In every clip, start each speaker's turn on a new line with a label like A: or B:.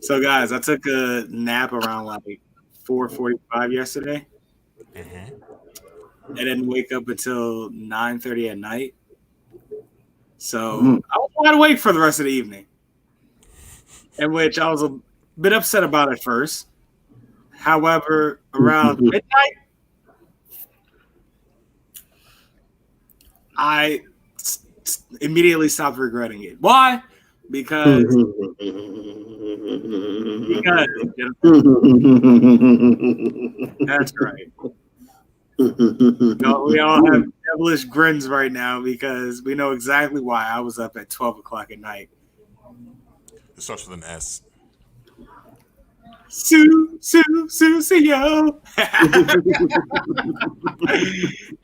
A: So, guys, I took a nap around like 4:45 yesterday,
B: Mm-hmm.
A: and didn't wake up until 9:30 at night. So
C: Mm.
A: I was wide awake for the rest of the evening, in which I was a bit upset about at first. However, around midnight, I immediately stopped regretting it. Why? Because because Jennifer, that's right. We all have devilish grins right now because we know exactly why I was up at 12 o'clock at night.
B: It starts with an S.
A: See yo.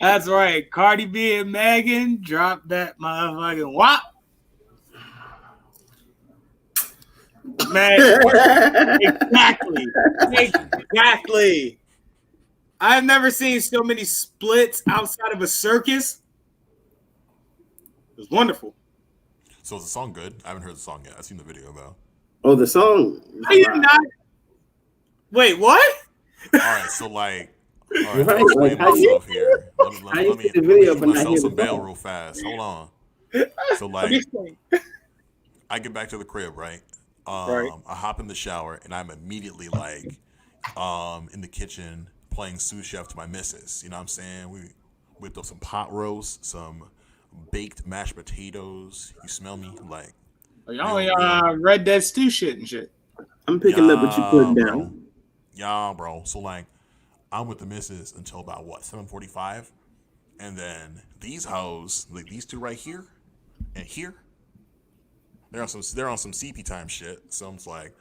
A: That's right. Cardi B and Megan dropped that motherfucking wop. Man, exactly.
B: Question.
A: Exactly. I've never seen so many splits outside of a circus. It was wonderful.
B: So is the song good? I haven't heard the song yet. I've seen the video though.
C: Oh, the song.
A: Are you not? Wait, what?
B: All right, so like, all right, let me
C: Right, like
B: explain
C: how you
B: myself here.
C: how you see the
B: Let me
C: video
B: shoot
C: but not
B: myself
C: hear the
B: some bail
C: song?
B: real fast. Hold on. So
A: Let me
B: like,
A: explain.
B: I get back to the crib, right?
A: Right.
B: I hop in the shower and I'm immediately like, in the kitchen playing sous chef to my missus. You know what I'm saying? We whipped up some pot roast, some baked mashed potatoes. You smell me? Like
A: Y'all
B: real, real.
A: Red Dead Stew shit and shit.
C: I'm picking up what you
B: Yeah,
C: put
B: bro.
C: down.
B: Yeah, bro. So like, I'm with the missus until about what 7:45, and then these hoes, like these two right here and here, they're on some CP time shit. So I'm just like,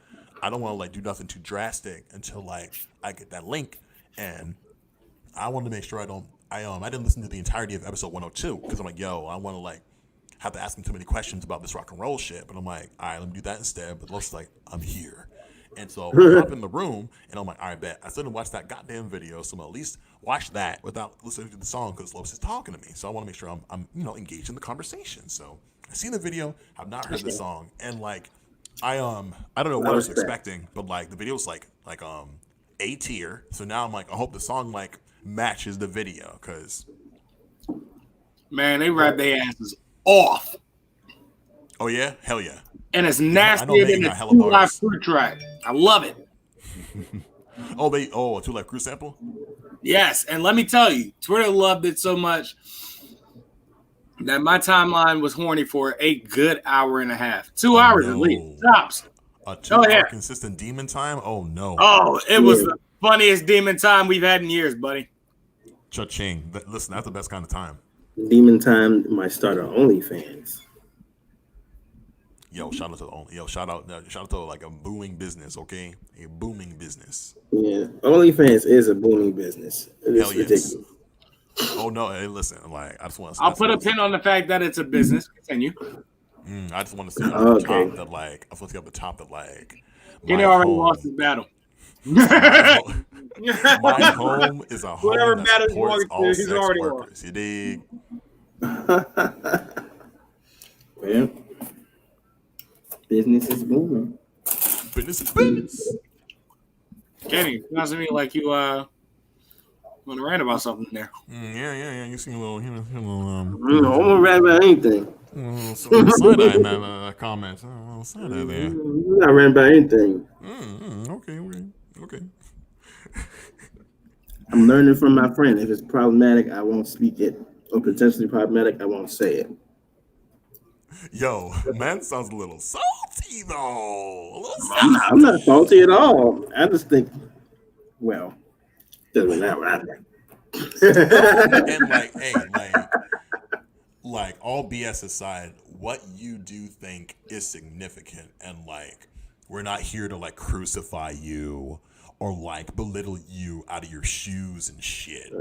B: I don't want to like do nothing too drastic until like I get that link, and I wanted to make sure I didn't listen to the entirety of episode 102 because I'm like, yo, I want to like have to ask him too many questions about this rock and roll shit. But I'm like, all right, let me do that instead. But Lo's like, I'm here. And so I hop in the room and I'm like, all right, bet. I still didn't watch that goddamn video, so I'm gonna at least watch that without listening to the song because Los is talking to me. So I want to make sure I'm engaged in the conversation. So I seen the video, have not heard the song, and like I don't know what
C: I
B: I was
C: respect.
B: expecting, but like the video was like A tier. So now I'm like, I hope the song like matches the video because
A: Man, they rap their asses off.
B: oh yeah, hell yeah.
A: And it's
B: I know
A: nastier
B: Megan
A: than a
B: got hella
A: 2 Live
B: bars.
A: Crew track. I love it.
B: A 2 Live Crew sample.
A: Yes, and let me tell you, Twitter loved it so much that my timeline was horny for a good hour and a half. 2 hours at least.
B: No,
A: Tops.
B: a
A: Oh,
B: 2 hour
A: yeah.
B: consistent demon time. Oh no,
A: Oh, it was
C: Yeah.
A: the funniest demon time we've had in years, buddy.
B: cha-ching. Listen, that's the best kind of time.
C: Demon Time might start on OnlyFans.
B: Yo, shout out to the only. Yo, shout out to like a booming business. Okay, a booming business.
C: Yeah, OnlyFans is a booming business. It
B: Hell
C: is
B: yes.
C: ridiculous.
B: Oh no, hey, listen. Like I just want to.
A: I'll put a pin on the fact that it's a business. Continue.
B: I just want to see up the
C: Okay.
B: top that like. I want to see up the top that like.
A: Kenny
B: My
A: already lost his
B: home.
A: battle.
B: My home. My home is a
A: Whatever
B: home that
A: battle he's
B: supports
A: walking
B: all
A: through, he's
B: sex
A: already
B: workers. You dig?
C: Well, business is booming.
B: Business is business.
A: Kenny, sounds to me like you want to rant about something there.
B: Yeah. You see a little, a little,
C: I'm gonna rap about anything.
B: side eye in that comment. A little side eye there.
C: I'm not rapping about anything.
B: Okay.
C: I'm learning from my friend. If it's problematic, I won't speak it. Or potentially problematic, I won't say it.
B: Yo, man sounds a little salty though. A little
C: I'm not salty at all. I just think, well, doesn't matter what I think.
B: and like, hey, like all BS aside, what you do think is significant, and like, we're not here to like crucify you or like belittle you out of your shoes and shit.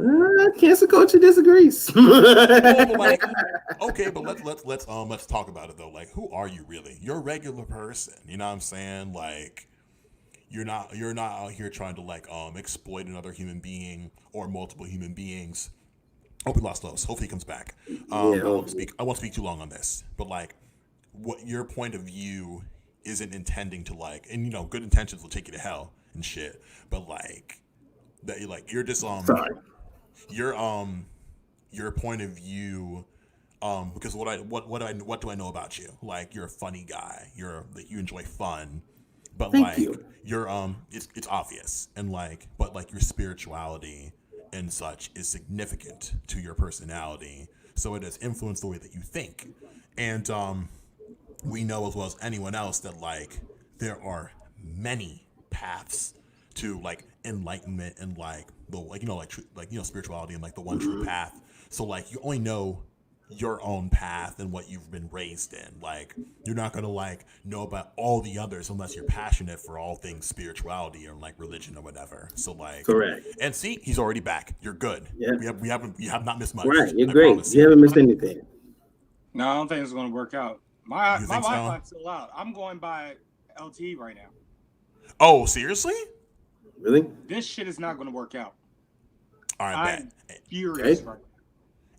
C: Cancel culture disagrees.
B: Well, but like, okay, but let's talk about it though. Like, who are you really? You're a regular person. You know what I'm saying? Like, you're not out here trying to like exploit another human being or multiple human beings. Hope we lost Los. Hopefully he comes back. I won't speak too long on this, but like, what your point of view isn't intending to like, and you know, good intentions will take you to hell and shit. But like that, you're just
C: Sorry.
B: your point of view. Because what do I know about you? Like, you're a funny guy. You enjoy fun, but
C: Thank
B: like
C: you.
B: you're it's obvious, and like, but like your spirituality and such is significant to your personality, so it has influenced the way that you think. And we know as well as anyone else that like there are many paths to like enlightenment and like the like spirituality and like the one true path. So like you only know your own path and what you've been raised in. Like you're not gonna like know about all the others unless you're passionate for all things spirituality or like religion or whatever. So like,
C: Correct.
B: And see, he's already back. You're good.
C: Yeah.
B: You have not missed much.
C: Right. You're
B: I
C: great.
B: promise
C: You haven't missed anything.
A: No, I don't think it's going to work out. My
B: You think so?
A: Wi-Fi's still out. I'm going by LTE right now.
B: Oh, seriously?
C: Really?
A: This shit is not going to work out.
B: All right,
A: I'm
B: bet.
A: furious
C: Okay.
A: right now.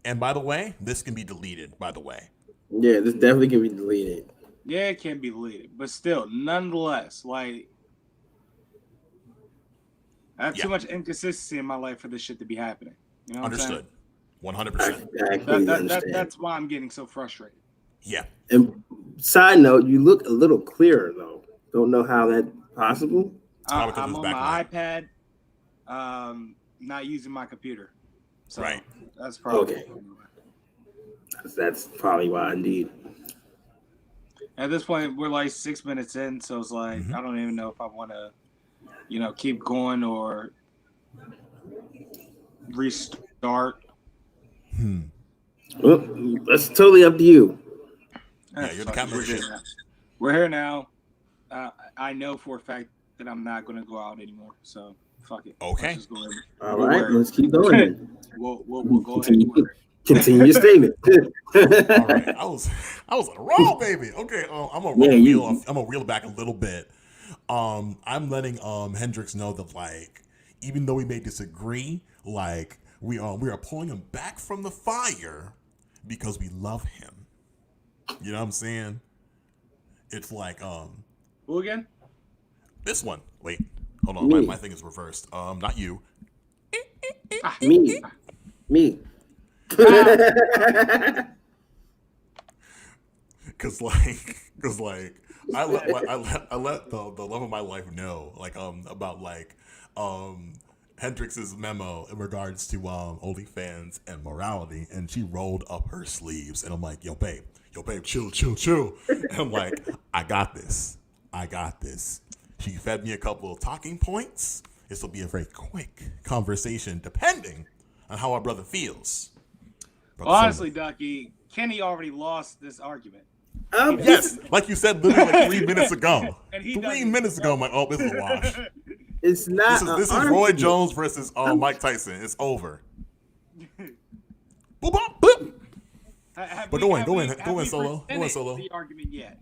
B: And by the way, this can be deleted. By the way,
C: Yeah, this definitely can be deleted.
A: Yeah, it can be deleted, but still, nonetheless, like I have too much inconsistency in my life for this shit to be happening. You know what
B: understood.
A: I'm
B: 100%.
C: I completely understand.
A: That's why I'm getting so frustrated.
B: Yeah.
C: And side note, you look a little clearer though. Don't know how that's possible.
B: probably 'cause
A: I'm
B: it's
A: on
B: backlight.
A: my iPad, not using my computer. So
B: Right.
A: that's probably
C: Okay. That's probably why, indeed.
A: At this point, we're like 6 minutes in, so it's like
B: Mhm.
A: I don't even know if I want to, keep going or restart.
C: Well, that's totally up to you.
B: Yeah, you're the
A: Fuck it,
B: captain of
A: we're
B: the
A: here
B: ship.
A: now. We're here now. I know for a fact that I'm not going to go out anymore. So fuck it.
B: Okay.
A: Let's just go ahead.
C: All
A: We'll
C: right,
A: work.
C: let's keep going. Then.
A: We'll go ahead and work.
C: Continue your statement.
B: All right. I was on a roll, baby. Okay. I'm gonna reel back a little bit. I'm letting Hendrix know that like even though we may disagree, like we are pulling him back from the fire because we love him. You know what I'm saying? It's like
A: Who again?
B: this one. Wait, hold on.
C: Me.
B: My thing is reversed. Not you.
C: Me.
B: Cause like I let the love of my life know like about like Hendrix's memo in regards to OnlyFans and morality, and she rolled up her sleeves, and I'm like, yo babe, chill. And I'm like, I got this. She fed me a couple of talking points. This will be a very quick conversation, depending on how our brother feels. Brother
A: Honestly, Ducky, Kenny already lost this argument.
B: Yes, like you said literally like 3 minutes ago.
A: And he
B: 3
A: doesn't-
B: minutes ago, I'm like, oh, this is a wash.
C: It's not.
B: This is Roy Jones versus Mike Tyson. It's over. Boop, bop, boop. But go in, Solo. Go in, Solo.
A: The argument yet?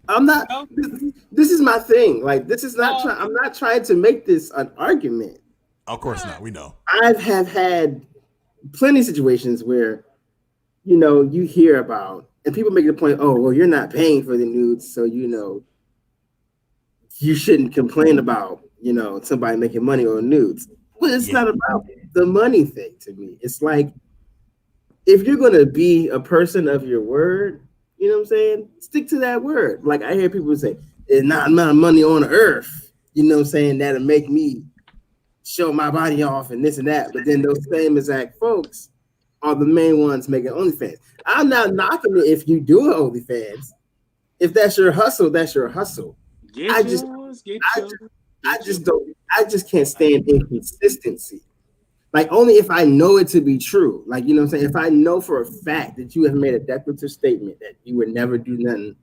C: I'm not.
A: No?
C: This is my thing. Like this is not. I'm not trying to make this an argument.
B: Of course not. We know.
C: I have had plenty of situations where, you hear about, and people make the point, oh, well, you're not paying for the nudes, so you shouldn't complain about, somebody making money on nudes. But it's not about the money thing to me. It's like, if you're gonna be a person of your word, you know what I'm saying? Stick to that word. Like I hear people say, "There's not enough money on earth," you know what I'm saying? That'll make me show my body off and this and that. But then those same exact folks are the main ones making OnlyFans. I'm not knocking it if you do OnlyFans. If that's your hustle, that's your hustle. I just can't stand inconsistency. Like only if I know it to be true. Like, you know what I'm saying? If I know for a fact that you have made a declarative statement that you would never do nothing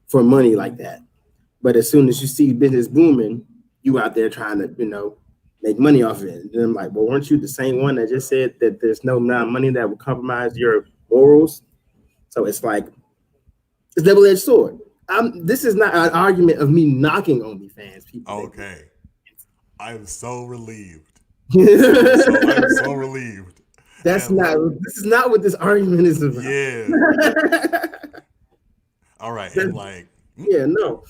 C: for money like that. But as soon as you see business booming, you out there trying to, make money off of it. And then I'm like, well, weren't you the same one that just said that there's no amount of money that will compromise your morals? So it's like, it's double-edged sword. This is not an argument of me knocking OnlyFans people.
B: Okay. I'm so relieved.
C: This
B: I'm so relieved.
C: is not what this argument is about.
B: Yeah. All right. And like,
C: Yeah, no.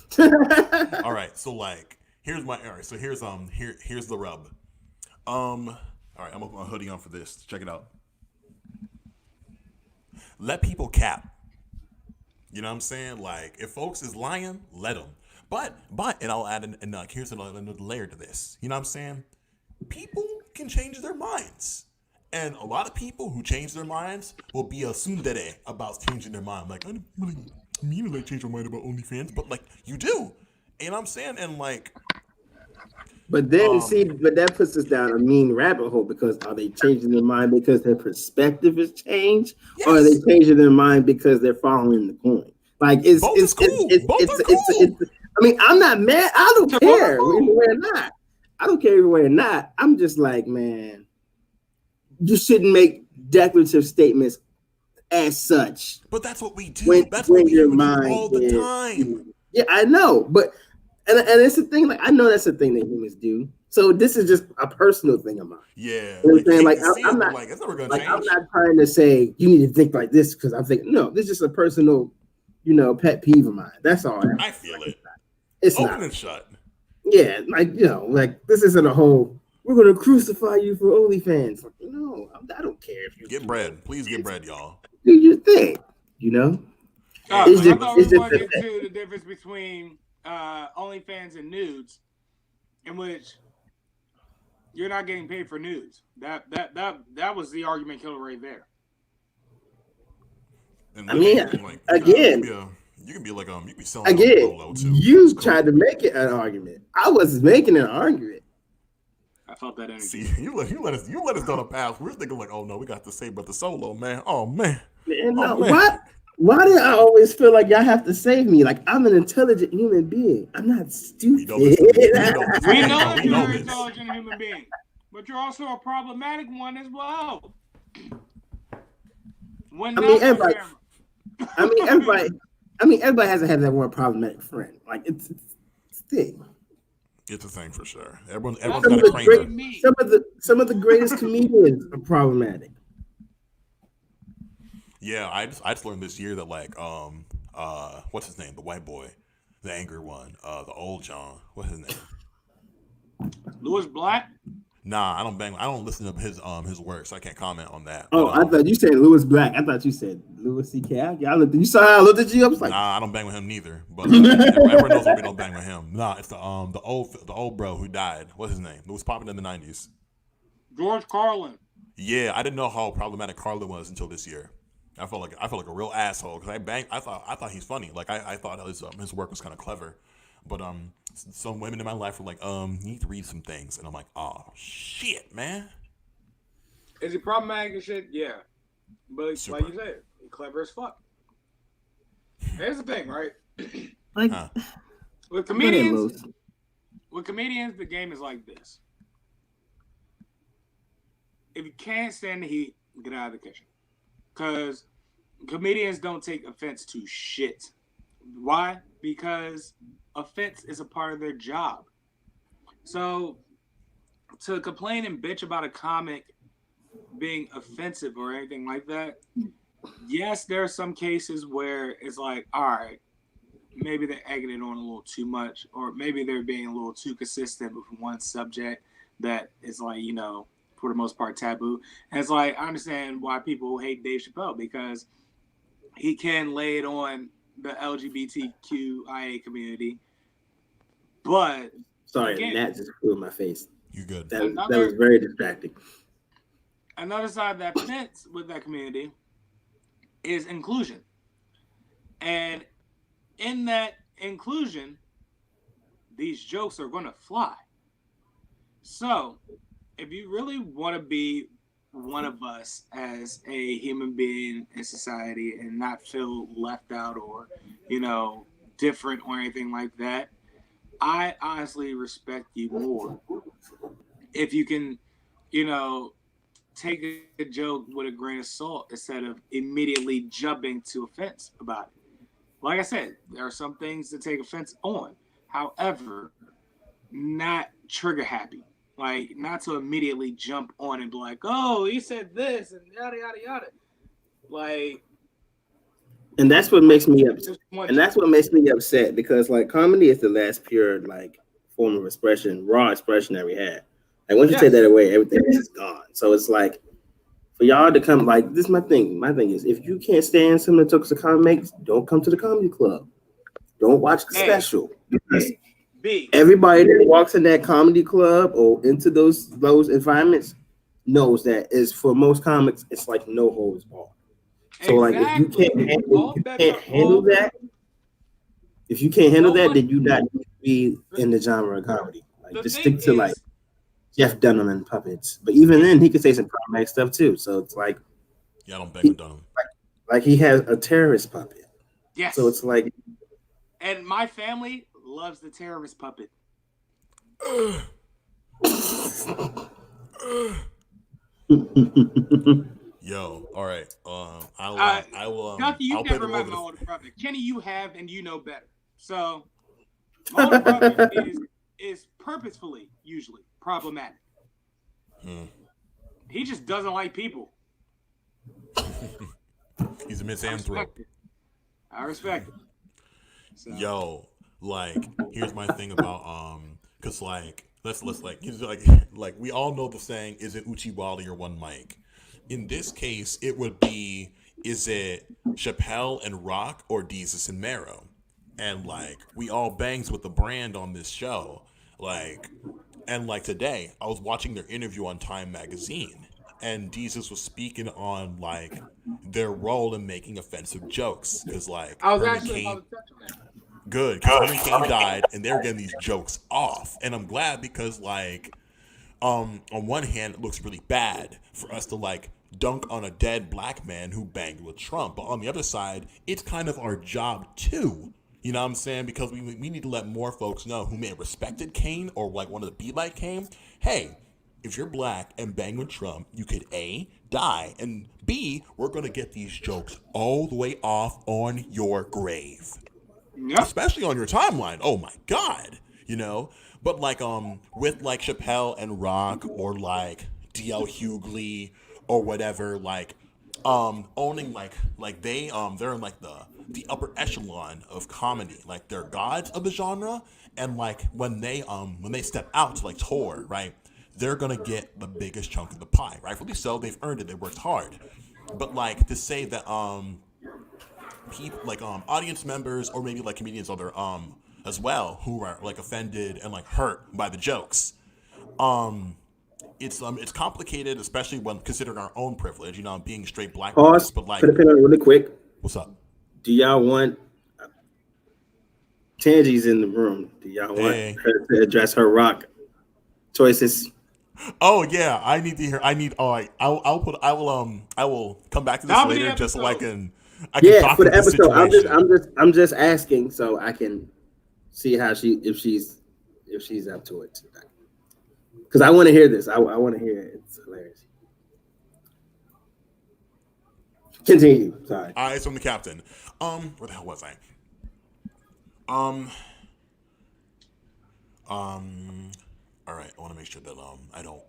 B: All right, so like here's my all right. So here's the rub. All right, I'm gonna put my hoodie on for this. Check it out. Let people cap. You know what I'm saying? Like if folks is lying, let them. But and I'll add here's another layer to this. You know what I'm saying? People can change their minds. And a lot of people who change their minds will be a tsundere about changing their mind. Like, I don't really mean to like change my mind about OnlyFans, but like you do. You know what I'm saying? And like
C: But then but that puts us down a mean rabbit hole because are they changing their mind because their perspective has changed,
B: yes.
C: or are they changing their mind because they're following the coin? Like it's
B: Both
C: it's
B: is cool.
C: it's,
B: Both
C: it's,
B: are cool.
C: it's I mean, I'm not mad. I don't care either way or not. I don't care either way or not. I'm just like, man, you shouldn't make declarative statements as such.
B: But that's what we do. That's what we do all the time.
C: Yeah, I know, but and it's the thing. Like I know that's the thing that humans do. So this is just a personal thing of mine.
B: Yeah,
C: you know what I'm saying? Like I'm not
B: like it's never gonna
C: like
B: change.
C: I'm not trying to say you need to think like this because I'm thinking no. This is just a personal, pet peeve of mine. That's all.
B: I feel it.
C: It's
B: open
C: not.
B: and shut.
C: Yeah, like like this isn't a whole. We're gonna crucify you for OnlyFans. Like, no, I don't care if you
B: get bread. Please get bread, y'all.
C: Do your thing.
A: I thought we wanted to get to the difference between OnlyFans and nudes, in which you're not getting paid for nudes. That was the argument killer right there.
B: And
C: I mean,
B: like,
C: again,
B: you can be like you can be selling
C: again.
B: Polo too.
C: You tried to make it an argument. I wasn't making an argument.
A: I felt that energy.
B: See, you let us down a path. We're thinking like, oh no, we got to say about the solo, man. Oh man.
C: Man, no, why do I always feel like y'all have to save me? Like I'm an intelligent human being. I'm not stupid.
A: We know that you're an intelligent human being, but you're also a problematic one as well. Everybody
C: hasn't had that one problematic friend. Like it's a thing.
B: It's a thing for sure. Everyone's got a Kramer.
C: Some of the greatest comedians are problematic.
B: Yeah, I just learned this year that like what's his name? The white boy, the angry one, the old John. What's his name?
A: Louis Black.
B: Nah, I don't listen to his work, so I can't comment on that.
C: Oh, I thought you said Louis Black. I thought you said Louis C.K. You saw how I looked at you. I was like,
B: nah, I don't bang with him neither. But everyone knows that we don't bang with him. Nah, it's the old bro who died. What's his name? It was popping in the 90s.
A: George Carlin.
B: Yeah, I didn't know how problematic Carlin was until this year. I felt like a real asshole because I thought he's funny. Like I thought his work was kind of clever, but some women in my life were like, you need to read some things, and I'm like, oh shit, man.
A: Is he problematic and shit? Yeah, but
B: Super.
A: Like you said, he's clever as fuck. Here's the thing, right? With comedians, the game is like this. If you can't stand the heat, get out of the kitchen. Because comedians don't take offense to shit. Why? Because offense is a part of their job. So to complain and bitch about a comic being offensive or anything like that, yes, there are some cases where it's like, all right, maybe they're egging it on a little too much, or maybe they're being a little too consistent with one subject that is like, for the most part taboo. And it's like, I understand why people hate Dave Chappelle, because he can lay it on the LGBTQIA community. But
C: sorry, that just flew in my face.
B: You good?
C: That was very distracting.
A: Another side that fits with that community is inclusion. And in that inclusion, these jokes are going to fly. So if you really want to be one of us as a human being in society and not feel left out or, different or anything like that, I honestly respect you more. If you can, take a joke with a grain of salt instead of immediately jumping to offense about it. Like I said, there are some things to take offense on. However, not trigger happy. Like, not to immediately jump on and be like, oh, he said this and yada, yada, yada. Like,
C: And that's what makes me upset.
A: Just one
C: And that's what makes me upset because like comedy is the last pure like form of expression, raw expression that we had. Like once you take
A: Yes.
C: that away, everything else is gone. So it's like for y'all to come like this is my thing. My thing is if you can't stand some of the jokes the comedy makes, don't come to the comedy club. Don't watch the
A: Hey.
C: special. Because
A: B.
C: everybody that walks in that comedy club or into those environments knows that is for most comics, it's like no holds barred. So like if you can't handle,
A: All bets are off.
C: that, if you can't handle
A: No
C: that,
A: one-
C: then you not need to be in the genre of comedy. Like
A: The
C: just
A: thing
C: stick to
A: is,
C: like Jeff Dunham and puppets. But even then, he could say some problematic stuff too. So it's like
B: Yeah, I don't bang with Dunham.
C: he has a terrorist puppet.
A: yes.
C: So it's like
A: And my family loves the terrorist puppet.
B: Yo, all right. I will.
A: Ducky, you
B: I'll play
A: never
B: the
A: met
B: role
A: my
B: of
A: older brother. Kenny, you have, and you know better. So, my older brother is purposefully, usually, problematic. He just doesn't like people.
B: He's a
A: I
B: misanthrope.
A: respect it. I respect it. So,
B: Yo, like, here's my thing about cause like let's like he's like we all know the saying, is it Uchi Wally or One Mic? In this case, it would be, is it Chappelle and Rock or Desus and Mero? And like we all bangs with the brand on this show. Like and like today, I was watching their interview on Time Magazine, and Desus was speaking on like their role in making offensive jokes. Cause like
A: I was
B: Herman
A: actually
B: Cain,
A: about to touch on that.
B: good, because Herman Cain died, and they're getting these jokes off, and I'm glad because like, on one hand, it looks really bad for us to like dunk on a dead black man who banged with Trump, but on the other side, it's kind of our job too. You know what I'm saying? Because we need to let more folks know who may have respected Cain or like wanted to be like Cain. Hey, if you're black and bang with Trump, you could A, die, and B, we're gonna get these jokes all the way off on your grave,
A: Yep.
B: especially on your timeline. Oh my god, you know. But like with like Chappelle and Rock or like DL Hughley or whatever, like owning like they're in like the upper echelon of comedy, like they're gods of the genre, and like when they step out to like tour, right, they're gonna get the biggest chunk of the pie, rightfully so. They've earned it, they worked hard. But like to say that people like audience members or maybe like comedians other as well who are like offended and like hurt by the jokes, it's complicated, especially when considering our own privilege, you know, being straight black
C: pause.
B: folks. But like,
C: Put a pin on it really quick.
B: what's up?
C: Do y'all want Tangi's in the room? Do y'all want
B: Hey.
C: her to address her rock choices?
B: Oh yeah, I need to hear. I need. Oh, I will come back to this
A: How many
B: later, just so I
A: episodes?
B: can
C: Yeah,
B: document
C: for the
B: this
C: episode.
B: situation.
C: I'm just asking so I can see how if she's up to it. Because I want to hear this. I want to hear it. It's hilarious. Continue. Sorry.
B: Eyes from the captain. Where the hell was I? All right. I want to make sure that I don't,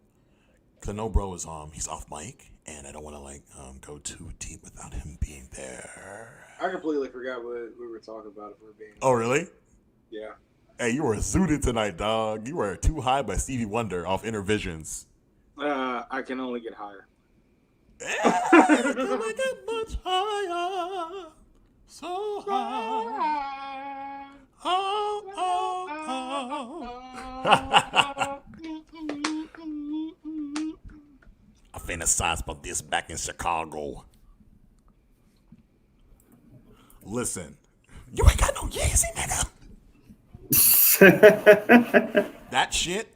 B: cause I know bro is he's off mic, and I don't want to like go too deep without him being there.
A: I completely forgot what we were talking about if we're being.
B: Oh really?
A: Yeah.
B: Hey, you were zooted tonight, dog. You were Too High by Stevie Wonder off Inner Visions.
A: I can only get higher.
B: Can I get much higher? So high. Oh, oh, oh. I fantasize about this back in Chicago. Listen, you ain't got no Yeezy, nigga. That shit,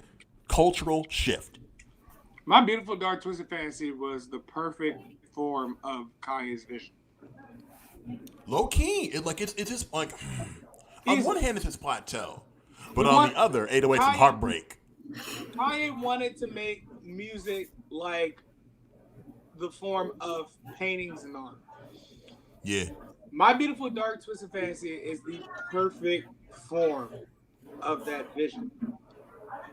B: cultural shift.
A: My Beautiful Dark Twisted Fantasy was the perfect form of Kanye's vision.
B: Low key, it's just like on
A: He's-
B: one hand it's his plateau, but
A: We
B: on
A: want-
B: the other, 808s and
A: Kanye-
B: Heartbreak.
A: Kanye wanted to make music like the form of paintings and art.
B: Yeah,
A: My Beautiful Dark Twisted Fantasy is the perfect form of that vision.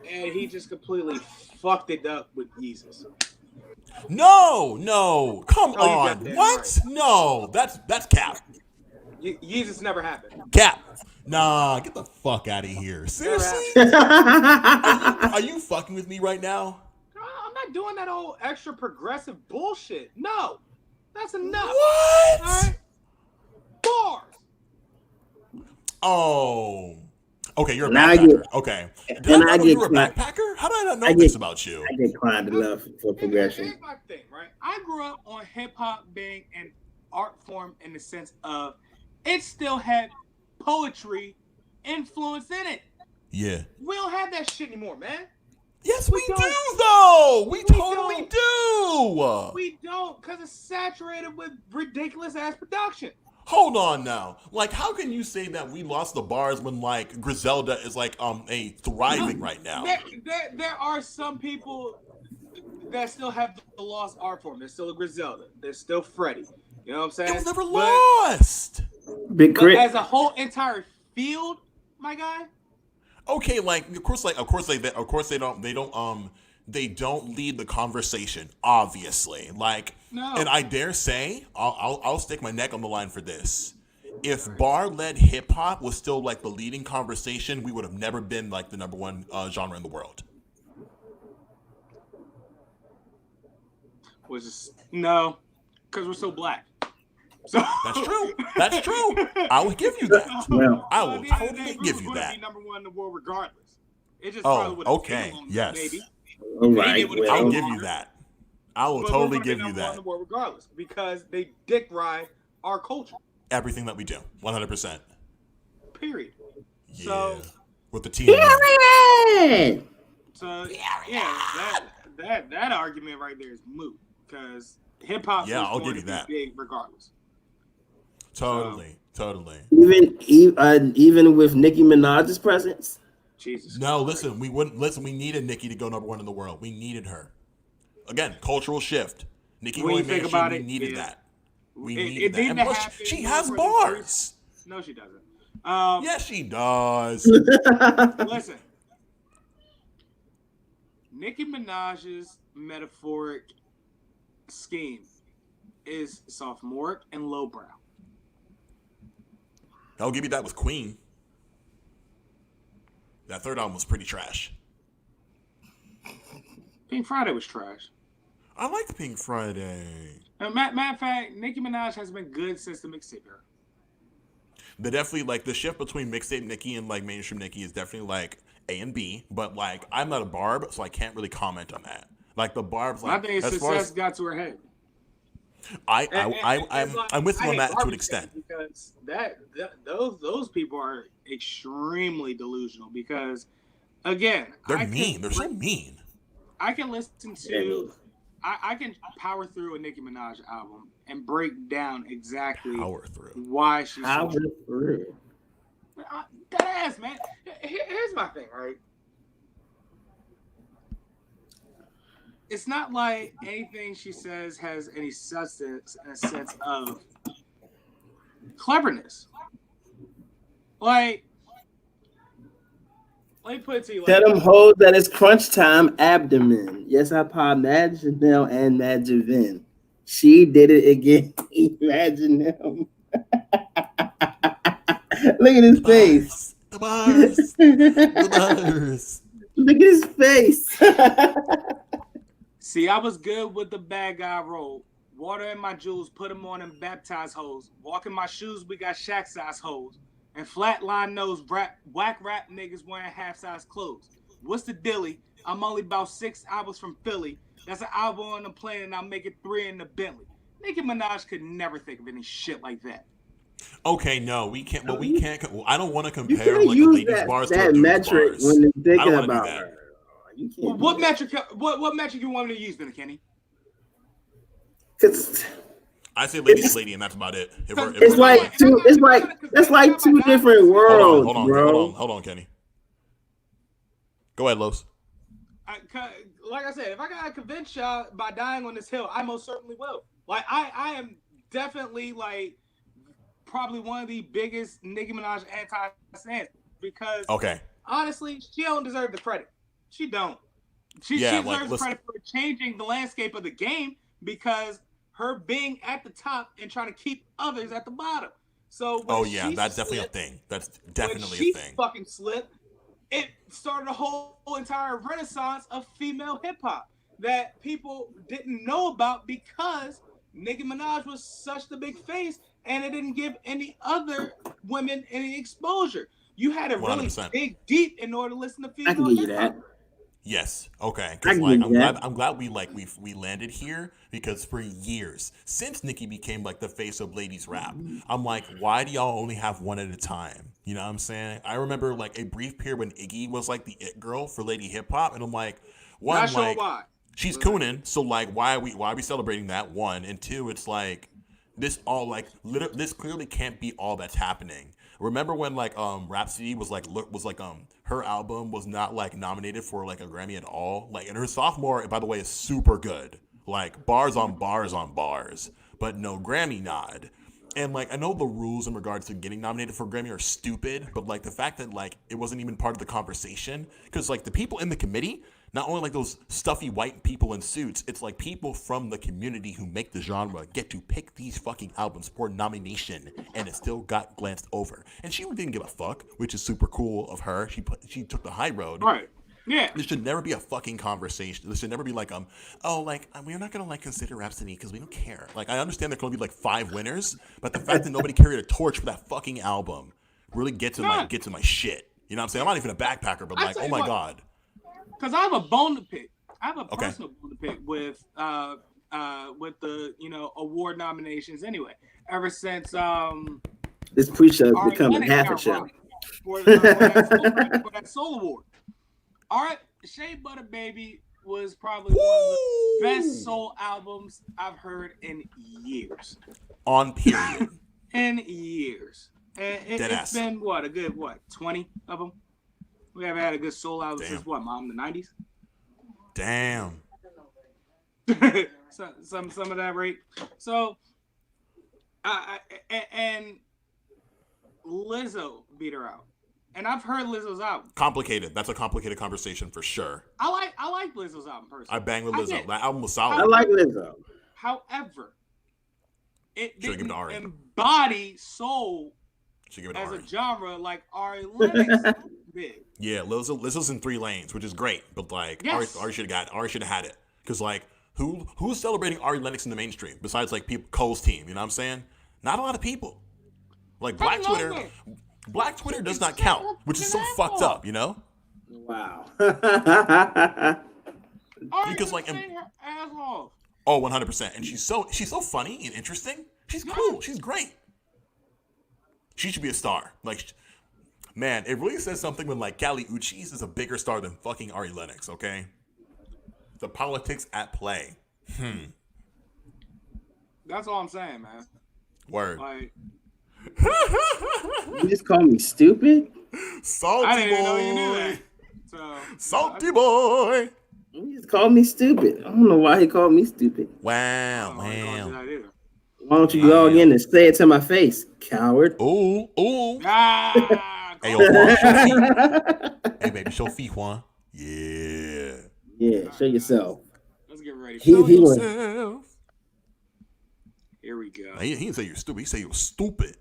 A: And he just completely fucked it up with Jesus.
B: no, come
A: Oh, you
B: on,
A: got that
B: what?
A: right.
B: No, that's cap.
A: Yeezus never happened.
B: Cap. Nah, get the fuck out of here. Seriously? Are you fucking with me right now?
A: I'm not doing that old extra progressive bullshit. No, that's enough.
B: What?
A: All right? Bars.
B: Oh. Okay, you're a
C: And I
B: backpacker. Okay. Did I
C: and
B: not
C: I
B: know
C: get
B: you were a
C: cla-
B: backpacker? How did I not know
C: I
B: this
C: get-
B: about you?
C: I get inclined to love for progression.
A: Here's my thing, right? I grew up on hip hop being an art form in the sense of it still had poetry influence in it.
B: Yeah.
A: We don't have that shit anymore, man.
B: Yes, we
A: don't.
B: do, though. We totally
A: don't.
B: do.
A: We don't, because it's saturated with ridiculous ass production.
B: Hold on now. Like, how can you say that we lost the bars when, like, Griselda is, like, a thriving right now?
A: There are some people that still have the lost art form. There's still a Griselda. There's still Freddie. You know what I'm saying?
B: It was never lost.
C: Big
A: But
C: Crit.
A: as a whole entire field, my guy,
B: Okay, like, of course they don't lead the conversation, obviously. Like,
A: No.
B: and I dare say, I'll stick my neck on the line for this. If bar-led hip-hop was still, like, the leading conversation, we would have never been, like, the number one genre in the world.
A: was just no, because we're so black. So
B: That's true. That's true. I will give you that.
C: Well,
B: I will
A: At the end of the
B: totally
A: day, we
B: give
A: were
B: you
A: gonna
B: that.
A: Be number one in the world, regardless. It just
B: Oh,
A: probably would have
B: okay.
A: taken longer,
B: Yes.
A: maybe.
C: all
A: Maybe
C: right.
A: it would've
B: I'll
A: taken
B: give you
A: longer.
B: that. I will
A: But
B: totally
A: we're gonna be
B: give you
A: number one in
B: that.
A: the world, regardless, because they dick ride our culture.
B: Everything that we do, 100%.
A: Period.
B: Yeah.
A: So-
B: With the team.
C: Period.
A: So yeah, that argument right there is moot because hip hop
B: Yeah,
A: was
B: I'll
A: going
B: give
A: to
B: you that.
A: be big regardless.
B: Totally.
C: Even with Nicki Minaj's presence.
A: Jesus.
B: No,
A: Christ.
B: listen, we needed Nicki to go number one in the world. We needed her. Again, cultural shift. Nicki
A: When you
B: going
A: think
B: mainstream,
A: about
B: we
A: it,
B: needed
A: yeah.
B: that. We
A: It
B: needed that.
A: needed
B: And
A: to
B: plus,
A: happen
B: she
A: more
B: has
A: for the
B: bars.
A: No, she doesn't.
B: Yes, she does.
A: Listen, Nicki Minaj's metaphoric scheme is sophomoric and lowbrow.
B: I'll give you that with Queen. That third album was pretty trash.
A: Pink Friday was trash.
B: I liked Pink Friday.
A: Matter of fact, Nicki Minaj has been good since the mixtape era.
B: They definitely, like, the shift between mixtape Nicki and, like, mainstream Nicki is definitely, like, A and B. But, like, I'm not a barb, so I can't really comment on that. Like, the barb's, like,
A: I think
B: as far
A: success
B: as
A: got to her head.
B: I'm with you on that to an extent.
A: Because those people are extremely delusional. Because again,
B: They're mean. They're so mean.
A: I can listen to, I can power through a Nicki Minaj album and break down exactly
B: Power through.
A: why she's
C: Power
A: so
C: through.
A: that ass, man. Here's my thing, right? It's not like anything she says has any substance in a sense of cleverness. Like, let me put it to you like
C: Tell them hoes that it's crunch time abdomen. Yes, I pop Mad Janelle and Mad Javin. She did it again. Imagine him. Look at his face.
B: The bars. The bars.
C: Look at his face.
A: See, I was good with the bad guy role. Water in my jewels, put them on and baptize hoes. Walk in my shoes, we got shack size hoes. And flatline nose, whack rap niggas wearing half size clothes. What's the dilly? I'm only about 6 hours from Philly. That's an hour on the plane and I'll make it 3 in the Bentley. Nicki Minaj could never think of any shit like that.
B: Okay, no, we can't. But we can't. I don't want to
C: You
B: compare
C: can't
B: like a
C: use
B: lady's bars to a
C: that
B: dude's
C: metric
B: bars.
C: when you're
B: I
C: thinking
B: don't want to do
C: about
B: that.
C: her. You can't
A: Well,
C: do
A: what
C: that.
A: metric? What metric you want me to use, then, Kenny?
C: 'Cause
B: I say lady's lady, and that's about it. If we're, if
C: it's
B: we're
C: like
B: doing-
C: two. It's like that's like two different worlds, bro.
B: hold on, Kenny. Go ahead, Los.
A: Like I said, if I gotta convince y'all by dying on this hill, I most certainly will. Like I am definitely like probably one of the biggest Nicki Minaj anti-fans because
B: Okay.
A: honestly, she don't deserve the credit. She don't. She
B: Yeah,
A: deserves
B: listen.
A: credit for changing the landscape of the game because her being at the top and trying to keep others at the bottom. So when
B: Oh yeah,
A: she
B: that's definitely a
A: slipped,
B: thing. That's
A: when
B: definitely a
A: she
B: thing.
A: fucking slipped, it started a whole entire renaissance of female hip hop that people didn't know about because Nicki Minaj was such the big face, and it didn't give any other women any exposure. You had to really
B: 100%.
A: dig deep in order to listen to
C: I can
A: female
C: give you
A: hip hop.
C: that.
B: Yes. Okay.
C: I
B: Because
C: can
B: like
C: give you that.
B: I'm glad we landed here because for years since Nicki became like the face of ladies rap, I'm like, why do y'all only have one at a time? You know what I'm saying? I remember like a brief period when Iggy was like the it girl for lady hip hop, and I'm like, one,
A: Not sure
B: like
A: why.
B: she's
A: But
B: cooning, so like why are we celebrating that? One and two, it's like this all like this clearly can't be all that's happening. Remember when like Rhapsody was like her album was not like nominated for like a Grammy at all? Like, and her sophomore, by the way, is super good. Like bars on bars on bars, but no Grammy nod. And like I know the rules in regards to getting nominated for Grammy are stupid, but like the fact that like it wasn't even part of the conversation because like the people in the committee, not only like those stuffy white people in suits, it's like people from the community who make the genre get to pick these fucking albums for nomination, and it still got glanced over. And she didn't give a fuck, which is super cool of her. She took the high road.
A: right. Yeah.
B: This should never be a fucking conversation. This should never be like we're not gonna like consider Rhapsody because we don't care. Like I understand there can only be like 5 winners, but the fact that nobody carried a torch for that fucking album really gets in my shit. You know what I'm saying? I'm not even a backpacker, but
A: I
B: like,
A: tell
B: oh
A: you
B: my
A: what.
B: god.
A: Because I have a bone to pick. I have a
B: Okay.
A: personal bone to pick with the award nominations. Anyway, ever since
C: This pre-show is
A: Ari
C: becoming
A: Lennox
C: half a
A: got
C: show.
A: rocked for that soul award. All right, Shea Butter Baby was probably one of the best soul albums I've heard in years.
B: On period.
A: In years. And
B: Deadass.
A: it's been a good 20 of them. We haven't had a good soul album
B: Damn.
A: since Mom, the 90s.
B: Damn.
A: some of that rate. So, and Lizzo beat her out, and I've heard Lizzo's album.
B: Complicated. That's a complicated conversation for sure.
A: I like Lizzo's album personally.
B: I bang with
A: I
B: Lizzo.
A: did.
B: That album was
C: I
B: solid.
C: like Lizzo.
A: However, it
B: Should've given
A: didn't
B: it to Ari.
A: embody soul
B: Should give it to
A: as
B: Ari.
A: a genre like Ari Lennox did.
B: Yeah, Lizzo's in 3 lanes, which is great. But like
A: Yes.
B: Ari should have had it. Because like who's celebrating Ari Lennox in the mainstream besides like people Cole's team? You know what I'm saying? Not a lot of people. Like Black Twitter does not count, which is so fucked up. You know?
C: Wow.
A: Ari
B: Because, like,
A: sang her ass off.
B: Oh, 100%. And she's so funny and interesting. She's cool. She's great. She should be a star. Like, man, it really says something when like Kali Uchis is a bigger star than fucking Ari Lennox. Okay, the politics at play.
A: That's all I'm saying, man.
B: Word.
A: Like,
C: You just call me stupid?
B: Salty
A: I didn't even
B: boy.
A: know you knew that. So,
B: Salty boy.
C: You just called me stupid. I don't know why he called me stupid.
B: Wow,
A: I don't
B: wow.
A: do that either.
C: Why don't you log in and say it to my face, coward?
B: Ooh, ooh.
A: Ah,
B: Hey, yo, Juan, show feet. Hey, baby, show feet, Juan. Yeah.
C: Yeah, show yourself.
A: let's get ready.
C: He went.
B: Yourself.
A: Here we go.
B: He didn't say you're stupid. He said you were stupid.